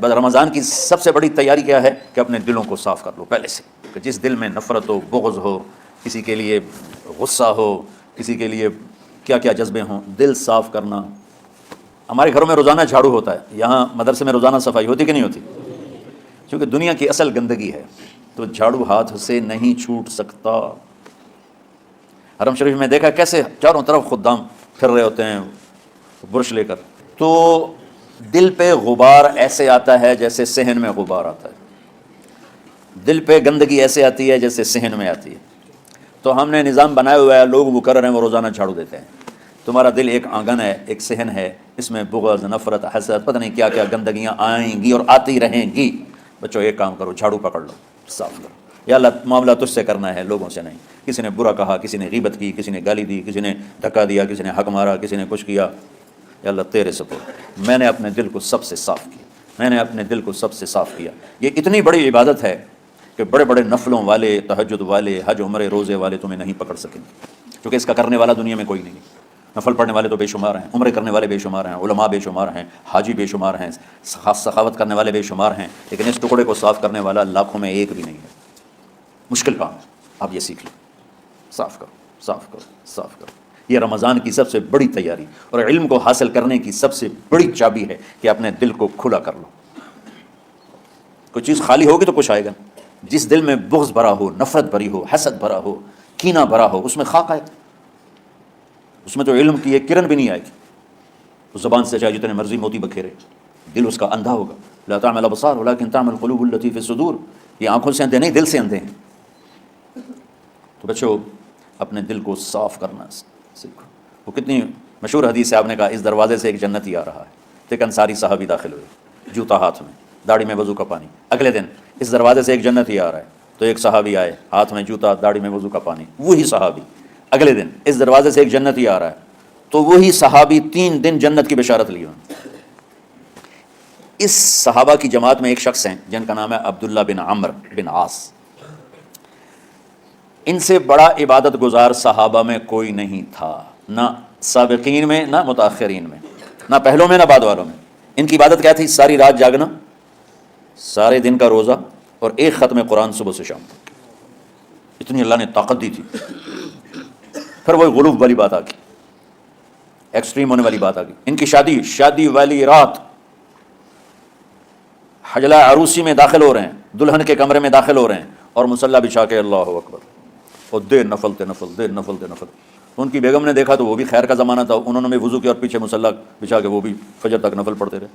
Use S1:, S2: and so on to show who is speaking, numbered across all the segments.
S1: بس رمضان کی سب سے بڑی تیاری کیا ہے کہ اپنے دلوں کو صاف کر لو پہلے سے، کہ جس دل میں نفرت ہو، بغض ہو، کسی کے لیے غصہ ہو، کسی کے لیے کیا کیا جذبے ہوں، دل صاف کرنا۔ ہمارے گھروں میں روزانہ جھاڑو ہوتا ہے، یہاں مدرسے میں روزانہ صفائی ہوتی کہ نہیں ہوتی؟ کیونکہ دنیا کی اصل گندگی ہے تو جھاڑو ہاتھ سے نہیں چھوٹ سکتا۔ حرم شریف میں دیکھا کیسے چاروں طرف خدام پھر رہے ہوتے ہیں برش لے کر، تو دل پہ غبار ایسے آتا ہے جیسے صحن میں غبار آتا ہے، دل پہ گندگی ایسے آتی ہے جیسے صحن میں آتی ہے۔ تو ہم نے نظام بنایا ہوا ہے، لوگ وہ کر رہے ہیں، وہ روزانہ جھاڑو دیتے ہیں۔ تمہارا دل ایک آنگن ہے، ایک صحن ہے، اس میں بغض، نفرت، حسد، پتہ نہیں کیا کیا گندگیاں آئیں گی اور آتی رہیں گی۔ بچوں ایک کام کرو، جھاڑو پکڑ لو، صاف کرو۔ یا اللہ معاملہ تجھ سے کرنا ہے، لوگوں سے نہیں۔ کسی نے برا کہا، کسی نے غیبت کی، کسی نے گالی دی، کسی نے دھکا دیا، کسی نے حق مارا، کسی نے کچھ کیا، یا اللہ تیرے سپرد میں نے اپنے دل کو سب سے صاف کیا، میں نے اپنے دل کو سب سے صاف کیا۔ یہ اتنی بڑی عبادت ہے کہ بڑے بڑے نفلوں والے، تہجد والے، حج عمرے روزے والے تمہیں نہیں پکڑ سکیں گے، کیونکہ اس کا کرنے والا دنیا میں کوئی نہیں ہے۔ نفل پڑھنے والے تو بے شمار ہیں، عمرے کرنے والے بے شمار ہیں، علماء بے شمار ہیں، حاجی بے شمار ہیں، سخاوت کرنے والے بے شمار ہیں، لیکن اس ٹکڑے کو صاف کرنے والا لاکھوں میں ایک بھی نہیں ہے۔ مشکل کام ہے، آپ یہ سیکھ لیں، صاف کرو، صاف کرو، صاف کرو۔ یہ رمضان کی سب سے بڑی تیاری اور علم کو حاصل کرنے کی سب سے بڑی چابی ہے کہ اپنے دل کو کھلا کر لو۔ کوئی چیز خالی ہوگی تو کچھ آئے گا۔ جس دل میں بغض بھرا ہو، نفرت بھری ہو، حسد بھرا ہو، کینہ بھرا ہو، اس میں خاک آئے گا، اس میں تو علم کی ایک کرن بھی نہیں آئے گی۔ اس زبان سے چاہے جتنے مرضی موتی بکھیرے، دل اس کا اندھا ہوگا۔ لا تعمل الابصار ولكن تعمل القلوب التي في الصدور۔ یہ آنکھوں سے اندھے نہیں، دل سے اندھے ہیں۔ تو بچوں اپنے دل کو صاف کرنا سیکھو۔ وہ کتنی مشہور حدیث ہے، آپ نے کہا اس دروازے سے ایک جنتی آ رہا ہے، تو ایک انصاری صحابی داخل ہوئے، جوتا ہاتھ میں، داڑھی میں وضو کا پانی۔ اگلے دن اس دروازے سے ایک جنتی آ رہا ہے، تو ایک صحابی آئے، ہاتھ میں جوتا، داڑھی میں وضو کا پانی، وہی صحابی۔ اگلے دن اس دروازے سے ایک جنتی آ رہا ہے، تو وہی صحابی 3 دن جنت کی بشارت لی انہوں نے۔ اس صحابہ کی جماعت میں ایک شخص ہیں جن کا نام ہے عبداللہ بن عمرو بن عاص۔ ان سے بڑا عبادت گزار صحابہ میں کوئی نہیں تھا، نہ سابقین میں، نہ متاخرین میں، نہ پہلوں میں، نہ بعد والوں میں۔ ان کی عبادت کیا تھی؟ ساری رات جاگنا، سارے دن کا روزہ، اور ایک ختم قرآن صبح سے شام تک۔ اتنی اللہ نے طاقت دی تھی۔ پھر وہی غلوف والی بات آ گئی، ایکسٹریم ہونے والی بات آ گئی۔ ان کی شادی والی رات حجلہ عروسی میں داخل ہو رہے ہیں، دلہن کے کمرے میں داخل ہو رہے ہیں، اور مصلی بچھا کے اللہ اکبر، اور دیر نفل تے نفل، دیر نفل تے نفل۔ ان کی بیگم نے دیکھا تو وہ بھی خیر کا زمانہ تھا، انہوں نے بھی وضو کیا اور پیچھے مصلی بچھا کے وہ بھی فجر تک نفل پڑھتے رہے۔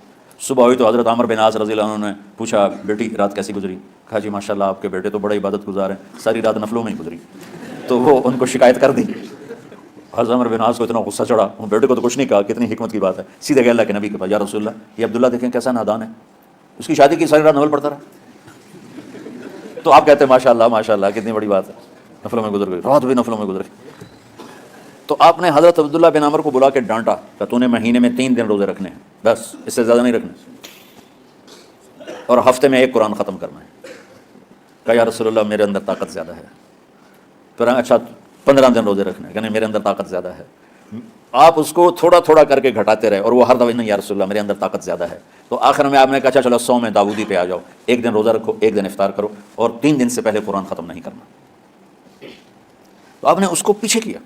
S1: صبح ہوئی تو حضرت عمر بن عاص رضی اللہ عنہ نے پوچھا بیٹی رات کیسی گزری؟ کہا جی ماشاءاللہ آپ کے بیٹے تو بڑے عبادت گزار ہیں، ساری رات نفلوں میں ہی گزری۔ تو وہ ان کو شکایت کر دی۔ حضرت عمر بن عاص کو اتنا غصہ چڑھا، وہ بیٹے کو تو کچھ نہیں کہا، کتنی حکمت کی بات ہے، سیدھے گئے اللہ کے نبی کے پاس، یا رسول اللہ یہ عبداللہ دیکھیں کیسا نادان ہے، اس کی شادی کی ساری رات نفل پڑھتا رہا۔ تو آپ کہتے ہیں ماشاء اللہ کتنی بڑی بات ہے، نفلوں میں گزر گئی، رات بھی نفلوں میں گزر گئی۔ تو آپ نے حضرت عبداللہ بن عمر کو بلا کے ڈانٹا کہ تو نے مہینے میں 3 دن روزے رکھنے ہیں، بس اس سے زیادہ نہیں رکھنے، اور ہفتے میں 1 قرآن ختم کرنا ہے۔ کہا یا رسول اللہ میرے اندر طاقت زیادہ ہے۔ پھر اچھا 15 دن روزے رکھنے ہیں، کہنے میرے اندر طاقت زیادہ ہے۔ آپ اس کو تھوڑا تھوڑا کر کے گھٹاتے رہے، اور وہ ہر دفعہ نہیں یا رسول اللہ میرے اندر طاقت زیادہ ہے۔ تو آخر میں آپ نے کہا چلو 100 میں داؤدی پہ آ جاؤ، 1 دن روزہ رکھو، 1 دن افطار کرو، اور 3 دن سے پہلے قرآن ختم نہیں کرنا۔ تو آپ نے اس کو پیچھے کیا۔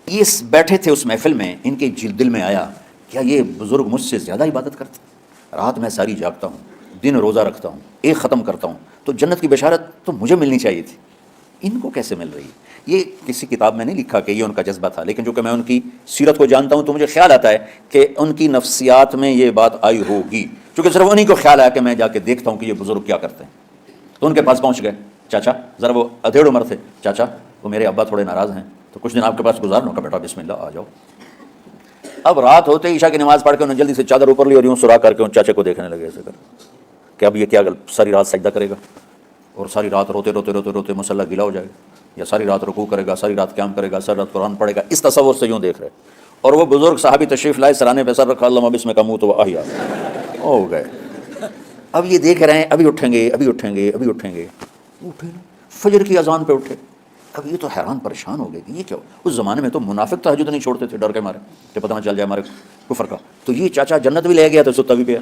S1: یہ بیٹھے تھے اس محفل میں، ان کے دل میں آیا کیا یہ بزرگ مجھ سے زیادہ عبادت کرتے؟ رات میں ساری جاگتا ہوں، دن روزہ رکھتا ہوں، 1 ختم کرتا ہوں، تو جنت کی بشارت تو مجھے ملنی چاہیے تھی، ان کو کیسے مل رہی ہے؟ یہ کسی کتاب میں نہیں لکھا کہ یہ ان کا جذبہ تھا، لیکن جو کہ میں ان کی سیرت کو جانتا ہوں تو مجھے خیال آتا ہے کہ ان کی نفسیات میں یہ بات آئی ہوگی، کیونکہ صرف انہیں کو خیال آیا کہ میں جا کے دیکھتا ہوں کہ یہ بزرگ کیا کرتے ہیں۔ تو ان کے پاس پہنچ گئے، چاچا ذرا، وہ ادھیڑ عمر تھے، چاچا وہ میرے ابا تھوڑے ناراض ہیں، تو کچھ دن آپ کے پاس گزار لوں کا، بیٹا بسم اللہ آ جاؤ۔ اب رات ہوتے ہی عشاء کی نماز پڑھ کے انہوں نے جلدی سے چادر اوپر لی اور یوں سرا کر کے ان چاچے کو دیکھنے لگے ایسے کر کہ اب یہ کیا ساری رات سجدہ کرے گا، اور ساری رات روتے روتے روتے روتے مصلی گیلا ہو جائے گا، یا ساری رات رکوع کرے گا، ساری رات قیام کرے گا، ساری رات قرآن پڑھے گا، اس تصور سے یوں دیکھ رہے۔ اور وہ بزرگ صحابی تشریف لائے، سرانے پہ سر رکھا، اللہم بسمک اموت و احیا، ہو گئے۔ اب یہ دیکھ رہے ہیں ابھی اٹھیں گے، ابھی اٹھیں گے، ابھی اٹھیں گے، اٹھے فجر کی اذان پہ اٹھے۔ اب یہ تو حیران پریشان ہو گئے کہ یہ کیا ہو؟ اس زمانے میں تو منافق تہجد نہیں چھوڑتے تھے ڈر کے مارے کہ پتہ نہ چل جائے ہمارے کفر کا. تو یہ چاچا جنت بھی لے گیا تو ستا بھی پیا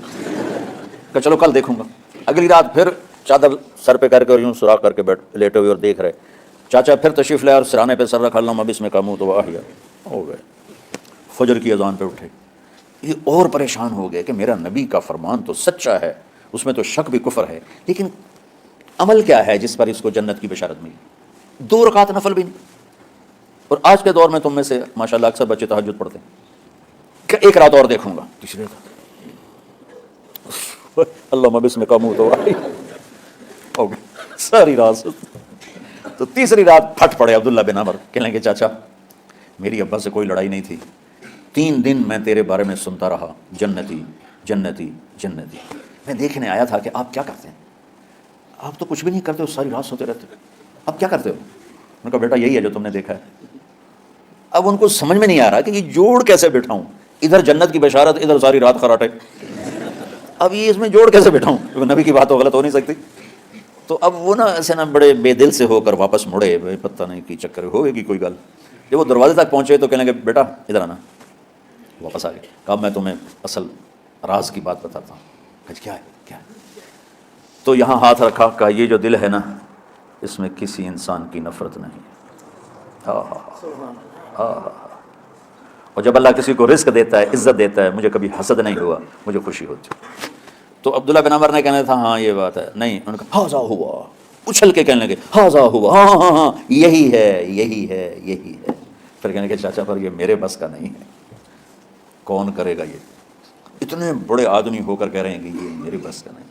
S1: کہ چلو کل دیکھوں گا. اگلی رات پھر چادر سر پہ کر کے اور یوں سراخ کر کے لیٹے ہوئے اور دیکھ رہے. چاچا پھر تشریف لائے اور سرانے پہ سر رکھا، اللہم بسمک اموت و احیا، ہو گئے. فجر کی اذان پہ اٹھے. یہ اور پریشان ہو گئے کہ میرا نبی کا فرمان تو سچا ہے، اس میں تو شک بھی کفر ہے، لیکن عمل کیا ہے جس پر اس کو جنت کی بشارت ملی؟ 2 رکعت نفل بھی نہیں. اور آج کے دور میں تم میں سے ماشاءاللہ اکثر بچے تہجد پڑھتے ہیں کہ 1 رات اور دیکھوں گا. تیسری رات اللہم بسمک اموت و احیا، ہو گئے ساری رات. تو تیسری رات پھٹ پڑے عبداللہ بن عمر، کہنے لگے چاچا میری ابا سے کوئی لڑائی نہیں تھی، 3 دن میں تیرے بارے میں سنتا رہا، جنتی جنتی جنتی. میں دیکھنے آیا تھا کہ آپ کیا کرتے ہیں. آپ تو کچھ بھی نہیں کرتے ہو، ساری رات سوتے رہتے ہو، اب کیا کرتے ہو؟ میں نے کہا بیٹا یہی ہے جو تم نے دیکھا ہے. اب ان کو سمجھ میں نہیں آ رہا کہ یہ جوڑ کیسے بٹھاؤں، ادھر جنت کی بشارت، ادھر ساری رات خراٹے. اب یہ اس میں جوڑ کیسے بٹھاؤں؟ نبی کی بات تو غلط ہو نہیں سکتی. تو اب وہ نا ایسے نا بڑے بے دل سے ہو کر واپس مڑے، پتہ نہیں کی چکر ہوئے گی کوئی گل. جب وہ دروازے تک پہنچے تو کہنے لگے بیٹا ادھر آنا. واپس آ گئے. کہا میں تمہیں اصل راز کی بات بتاتا ہوں. کہا کیا ہے کیا ہے؟ تو یہاں ہاتھ رکھا، کہا یہ جو دل ہے نا اس میں کسی انسان کی نفرت نہیں. ہاں ہاں ہاں ہاں. اور جب اللہ کسی کو رزق دیتا ہے، عزت دیتا ہے، مجھے کبھی حسد نہیں ہوا، مجھے خوشی ہوتی. تو عبداللہ بن عمر نے کہنا تھا ہاں یہ بات ہے. نہیں، انہوں نے کہا ہاذا ہوا، اچھل کے کہنے لگے ہاذا ہوا، ہاں ہاں ہاں یہی ہے یہی ہے یہی ہے. پھر کہنے لگے چاچا پر یہ میرے بس کا نہیں ہے، کون کرے گا؟ یہ اتنے بڑے آدمی ہو کر کہہ رہے ہیں کہ یہ میرے بس کا نہیں.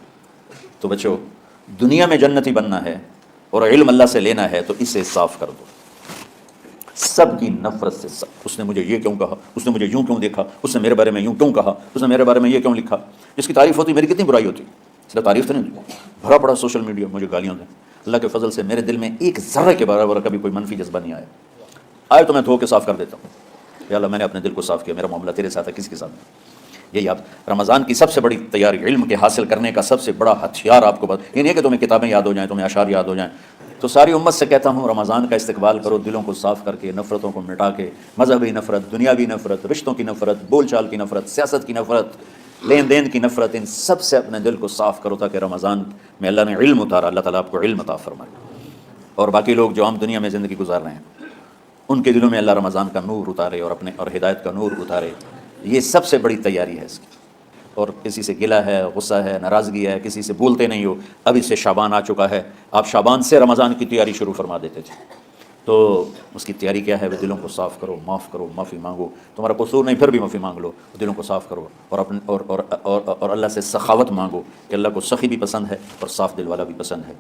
S1: تو بچو دنیا میں جنتی بننا ہے اور علم اللہ سے لینا ہے تو اسے صاف کر دو سب کی نفرت سے. سب اس نے مجھے یہ کیوں کہا، اس نے مجھے یوں کیوں دیکھا، اس نے میرے بارے میں یوں کیوں کہا، اس نے میرے بارے میں یہ کیوں لکھا. جس کی تعریف ہوتی میری کتنی برائی ہوتی. صرف تعریف تو نہیں، بھرا پڑا سوشل میڈیا مجھے گالیاں دیں. اللہ کے فضل سے میرے دل میں ایک ذرے کے برابر کبھی کوئی منفی جذبہ نہیں آیا. آئے تو میں دھو کے صاف کر دیتا ہوں. یا اللہ میں نے اپنے دل کو صاف کیا، میرا معاملہ تیرے ساتھ ہے، کسی کے ساتھ نہیں. یہی آپ رمضان کی سب سے بڑی تیاری، علم کے حاصل کرنے کا سب سے بڑا ہتھیار آپ کو یہ نہیں ہے کہ تمہیں کتابیں یاد ہو جائیں، تمہیں اشعار یاد ہو جائیں. تو ساری امت سے کہتا ہوں رمضان کا استقبال کرو، دلوں کو صاف کر کے، نفرتوں کو مٹا کے، مذہبی نفرت، دنیاوی نفرت، رشتوں کی نفرت، بول چال کی نفرت، سیاست کی نفرت، لین دین کی نفرت، ان سب سے اپنے دل کو صاف کرو تاکہ رمضان میں اللہ نے علم اتارا، اللہ تعالیٰ آپ کو علم عطا فرمائے. اور باقی لوگ جو عام دنیا میں زندگی گزار رہے ہیں ان کے دلوں میں اللہ رمضان کا نور اتارے اور اپنے اور ہدایت کا نور اتارے. یہ سب سے بڑی تیاری ہے اس کی. اور کسی سے گلہ ہے، غصہ ہے، ناراضگی ہے، کسی سے بولتے نہیں ہو، اب اس سے شعبان آ چکا ہے، آپ شعبان سے رمضان کی تیاری شروع فرما دیتے تھے. تو اس کی تیاری کیا ہے؟ وہ دلوں کو صاف کرو، معاف کرو، معافی مانگو. تمہارا قصور نہیں پھر بھی معافی مانگ لو، دلوں کو صاف کرو اور اپنے اور اللہ سے سخاوت مانگو کہ اللہ کو سخی بھی پسند ہے اور صاف دل والا بھی پسند ہے.